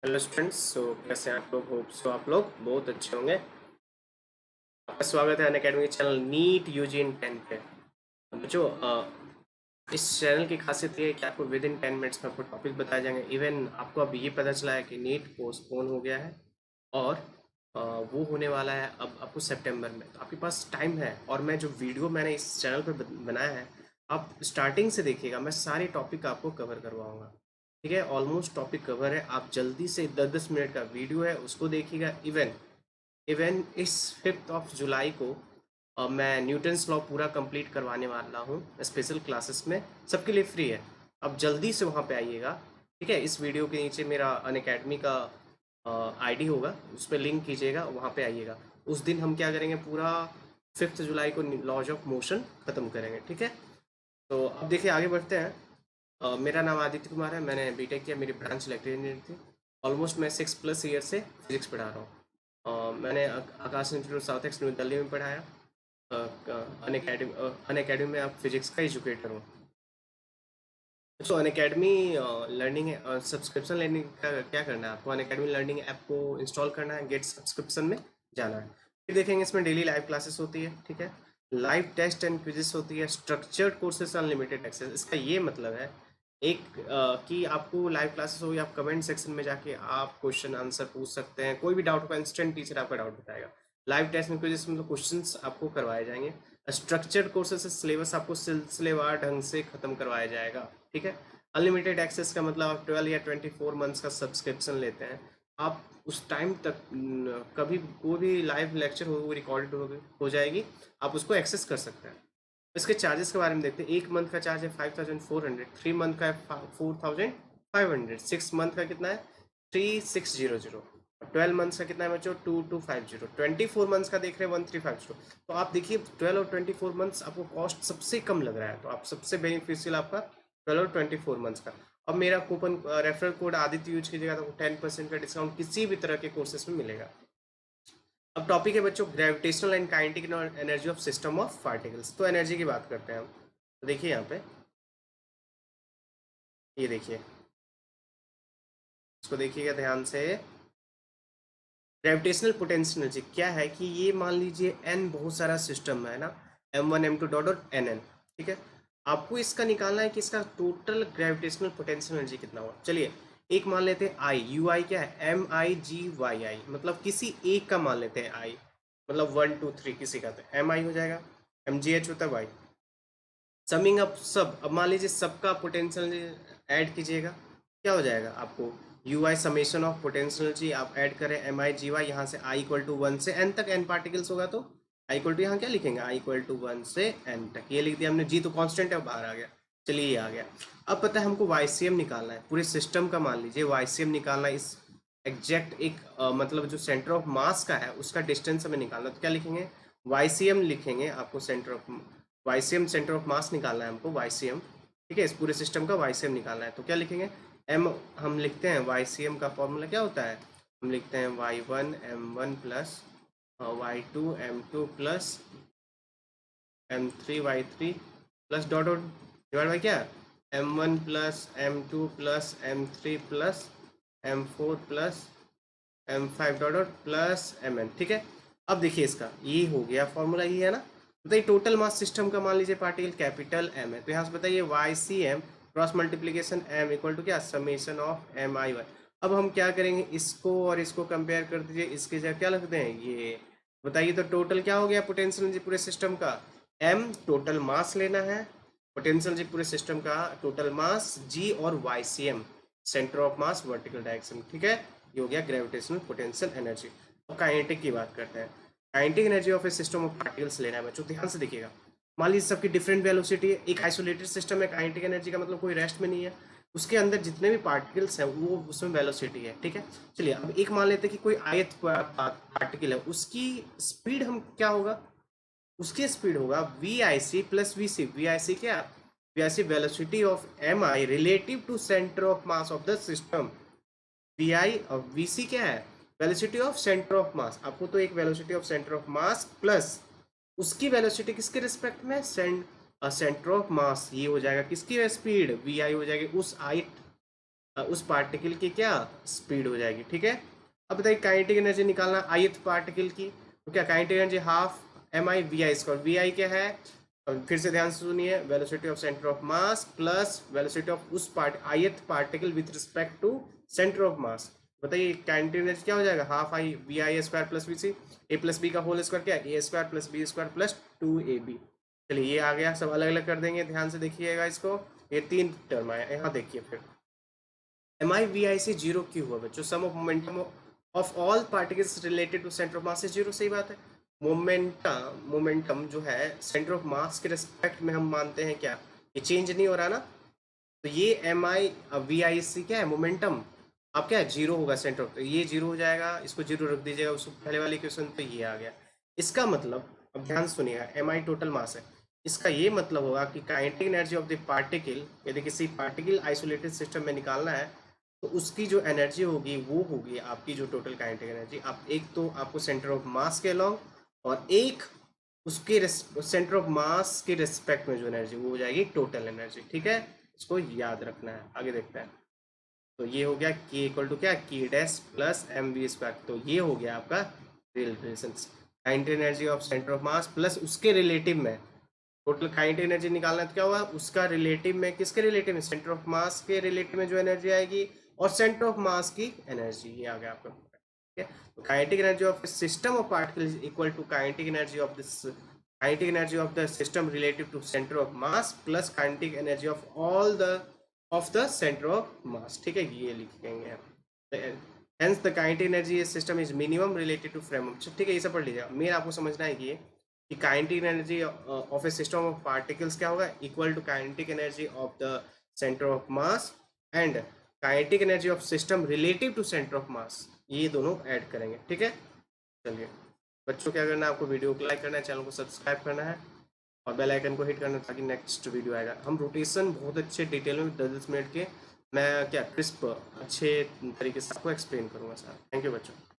Hello students. कैसे हैं आप लोग? होप सो आप लोग बहुत अच्छे होंगे। आपका स्वागत है Unacademy channel NEET UG in 10 पे। बच्चों, इस चैनल की खासियत ये है कि आपको विद इन 10 मिनट्स में आपको टॉपिक बताए जाएंगे। इवन आपको अब ये पता चला है कि नीट पोस्टपोन हो गया है और वो होने वाला है अब आपको सितंबर में। तो आपके पास टाइम है और मैं जो वीडियो मैंने इस चैनल पर बनाया है आप स्टार्टिंग से देखिएगा। मैं सारे टॉपिक आपको कवर करवाऊंगा। ठीक है, ऑलमोस्ट टॉपिक कवर है। आप जल्दी से 10-10 मिनट का वीडियो है उसको देखिएगा। इवन इवन इस 5 जुलाई को मैं न्यूटन्स लॉ पूरा कंप्लीट करवाने वाला हूँ स्पेशल क्लासेस में। सबके लिए फ्री है। अब जल्दी से वहाँ पे आइएगा। ठीक है, इस वीडियो के नीचे मेरा अनअकैडमी का आईडी होगा, उस पर लिंक कीजिएगा, वहाँ पे आइएगा। उस दिन हम क्या करेंगे, पूरा 5 जुलाई को लॉज ऑफ मोशन ख़त्म करेंगे। ठीक है, तो अब देखिए आगे बढ़ते हैं। मेरा नाम आदित्य कुमार है। मैंने बीटेक किया, मेरी ब्रांच इलेक्ट्रिकल इंजीनियरिंग थी। ऑलमोस्ट मैं 6+ ईयर से फिजिक्स पढ़ा रहा हूँ। मैंने Aakash institute South Ex New Delhi में पढ़ाया। अन अकेडमी में आप फिजिक्स का एजुकेटर हूँ। तो अन अकेडमी लर्निंग सब्सक्रिप्शन लेने का क्या करना है आपको, अन अकेडमी लर्निंग ऐप को इंस्टॉल करना है, गेट सब्सक्रिप्शन में जाना है। फिर देखेंगे इसमें डेली लाइव क्लासेस होती है। ठीक है, लाइव टेस्ट एंड क्विजेस होती है, स्ट्रक्चर्ड कोर्सेज अनलिमिटेड एक्सेस। इसका ये मतलब है कि आपको लाइव क्लासेस होगी, आप कमेंट सेक्शन में जाके आप क्वेश्चन आंसर पूछ सकते हैं। कोई भी डाउट होगा इंस्टेंट टीचर आपका डाउट बताएगा। लाइव टेस्ट एंड क्विजेस में तो क्वेश्चंस आपको करवाए जाएंगे। स्ट्रक्चर्ड कोर्सेज से सिलेबस आपको सिलसिलेवार ढंग से खत्म करवाया जाएगा। ठीक है, अनलिमिटेड एक्सेस का मतलब आप 12 या 24 मंथ्स का सब्सक्रिप्शन लेते हैं। आप उस टाइम तक कभी कोई भी लाइव लेक्चर हो, रिकॉर्डेड हो जाएगी, आप उसको एक्सेस कर सकते हैं। इसके चार्जेस के बारे में देखते हैं। 1 मंथ का चार्ज है 5400, 3 मंथ का है 4500, 6 मंथ का कितना है 3600, 12 मंथ्स का कितना है बच्चों 2250, 24 मंथ्स का देख रहे हैं 1350। तो आप देखिए 12 और 24 मंथ्स आपको कॉस्ट सबसे कम लग रहा है, तो आप सबसे बेनिफिशियल आपका 12 और 24 मंथ्स का। अब मेरा coupon referral code Aditya use कीजिएगा तो 10% का डिस्काउंट किसी भी तरह के कोर्सेस में मिलेगा। अब टॉपिक है बच्चों gravitational and kinetic energy of system of particles. तो एनर्जी की बात करते हैं हम। तो देखिए यहाँ पे, ये देखिए, इसको देखिएगा ध्यान से। ग्रेविटेशनल पोटेंशियल एनर्जी क्या है कि ये मान लीजिए एन बहुत सारा सिस्टम है ना, M1 M2 डॉट और NN। ठीक है, आपको इसका निकालना है कि इसका टोटल ग्रेविटेशनल पोटेंशियल एनर्जी कितना हुआ। चलिए एक मान लेते हैं आई, यू आई क्या है MIGYI, मतलब किसी एक का मान लेते हैं आई, मतलब 1 2 3 किसी का, तो MI हो जाएगा, MGH होता है वाई। समिंग अप सब, अब मान लीजिए सबका पोटेंशियल ऐड कीजिएगा, क्या हो जाएगा आपको U I summation of potential जी। आप ऐड करें MIGY, यहाँ से I इक्वल टू 1 से n तक n पार्टिकल्स होगा, तो I इक्वल टू यहाँ क्या लिखेंगे I इक्वल टू 1 से n तक, ये लिख दिया हमने। जी तो कांस्टेंट है, बाहर आ गया। चलिए ये आ गया। अब पता है हमको YCM निकालना है पूरे सिस्टम का। मान लीजिए YCM निकालना है, इस एग्जैक्ट एक मतलब जो सेंटर ऑफ मास का है उसका डिस्टेंस हमें निकालना है। तो क्या लिखेंगे YCM लिखेंगे, आपको centre of YCM centre of मास निकालना है हमको YCM। ठीक है, इस पूरे सिस्टम का YCM निकालना है, तो क्या लिखेंगे M, हम लिखते हैं YCM का फॉर्मूला क्या होता है, हम लिखते हैं Y1 M1 plus Y2 M2 plus M3 Y3 plus dot dot divide by क्या M1 plus M2 plus M3 plus M4 plus M5 dot dot plus Mn। ठीक है, अब देखिए इसका ये हो गया फॉर्मूला, ये है ना। बताइए टोटल मास सिस्टम का, मान लीजिए पार्टिकल कैपिटल M है, तो यहाँ से बताइए YCM cross multiplication M equal to क्या समेशन ऑफ MIY। अब हम क्या करेंगे, इसको और इसको कंपेयर कर दीजिए, इसके जगह क्या लिखते हैं ये, बताइए तो टोटल क्या हो गया पोटेंशियल एनर्जी पूरे सिस्टम का। M टोटल मास लेना है, पोटेंशियल एनर्जी पूरे सिस्टम का टोटल मास, G और YCM centre of mass vertical direction. ठीक है, ये हो गया ग्रेविटेशनल पोटेंशियल एनर्जी। अब काइनेटिक की बात करते हैं। Kinetic energy of a system of particles लेना है बच्चों, ध्यान से देखिएगा। मान लीजिए सबकी डिफरेंट वेलोसिटी है, एक आइसोलेटेड सिस्टम है, काइनेटिक एनर्जी का मतलब कोई रेस्ट में नहीं है, उसके अंदर जितने भी पार्टिकल्स हैं वो उसमें वेलोसिटी है। ठीक है, चलिए अब एक मान लेते हैं कि कोई आयत पार्टिकल है, उसकी स्पीड हम क्या होगा, उसकी स्पीड होगा VIC प्लस VC। VIC क्या, VIC velocity of MI relative to centre of mass of the system. VI और VC क्या है, velocity of centre of mass. आपको तो एक velocity of centre of mass plus उसकी वेलोसिटी किसके रिस्पेक्ट में, सेंटर ऑफ मास, ये हो जाएगा किसकी स्पीड VI हो जाएगी उस उस पार्टिकल की क्या स्पीड हो जाएगी। ठीक है, अब बताइए काइनेटिक एनर्जी निकालना ith पार्टिकल की, तो क्या kinetic energy half M I V I square, V I क्या है, और फिर से ध्यान से सुनिए, velocity of centre of mass plus velocity of उस ith particle with respect to centre of mass. बताइए काइनेटिक एनर्जी क्या हो जाएगा, half I V I square plus V C, A plus B का होल स्क्वायर क्या, A square plus B square plus 2ab। चलिए ये आ गया, सब अलग अलग कर देंगे, ध्यान से देखिएगा इसको, ये 3 टर्म आया, यहाँ देखिए फिर एम आई वी आई से जीरो क्यों हुआ बच्चों, sum of momentum of all particles related to centre of mass से जीरो, सही बात है। मोमेंटम जो है सेंटर ऑफ मास के रिस्पेक्ट में हम मानते हैं क्या, ये चेंज नहीं हो रहा ना, तो ये एम आई वी आई सी क्या है मोमेंटम, अब क्या है जीरो होगा सेंटर ऑफ, तो ये जीरो हो जाएगा, इसको जीरो रख दीजिएगा, उसको पहले वाले क्वेश्चन पे ये आ गया। इसका मतलब अब ध्यान सुनिएगा, एम आई टोटल मास है, इसका ये मतलब होगा कि kinetic energy of the particle, यदि किसी पार्टिकल आइसोलेटेड सिस्टम में निकालना है तो उसकी जो एनर्जी होगी वो होगी आपकी जो टोटल काइनेटिक एनर्जी, आप एक तो आपको सेंटर ऑफ मास के अलॉन्ग और एक उसके सेंटर ऑफ मास के रिस्पेक्ट में जो एनर्जी वो हो जाएगी टोटल एनर्जी। ठीक है, इसको याद रखना है, आगे देखते हैं। तो ये हो गया के इक्वल टू क्या, K dash plus M V square, तो ये हो गया आपका relation, kinetic energy of centre of mass plus उसके रिलेटिव में टोटल काइनेटिक एनर्जी निकालना है, तो क्या हुआ उसका रिलेटिव में, किसके रिलेटिव में, सेंटर ऑफ मास के रिलेटिव में जो एनर्जी आएगी और सेंटर ऑफ मास की एनर्जी, ये आ गया आपका। ठीक है, तो kinetic energy of system of particle is equal to kinetic energy of this, kinetic energy of the system relative to centre of mass plus kinetic energy of all the of the centre of mass. ठीक है, ये लिखेंगे, hence the kinetic energy system is minimum related to frame. ठीक है, ये सब पढ़ लीजिएगा, मेन आपको समझना है कि kinetic energy of a system of particles क्या होगा, equal to kinetic energy of the centre of mass and kinetic energy of system relative to centre of mass, ये दोनों ऐड करेंगे। ठीक है, चलिए बच्चों क्या करना है, आपको वीडियो को लाइक करना है, चैनल को सब्सक्राइब करना है और बेल आइकन को हिट करना है ताकि नेक्स्ट वीडियो आएगा। हम रोटेशन बहुत अच्छे डिटेल में 10-10 मिनट के मैं क्या क्रिस्प अच्छे तरीके से आपको एक्सप्लेन करूँगा सर। थैंक यू बच्चों।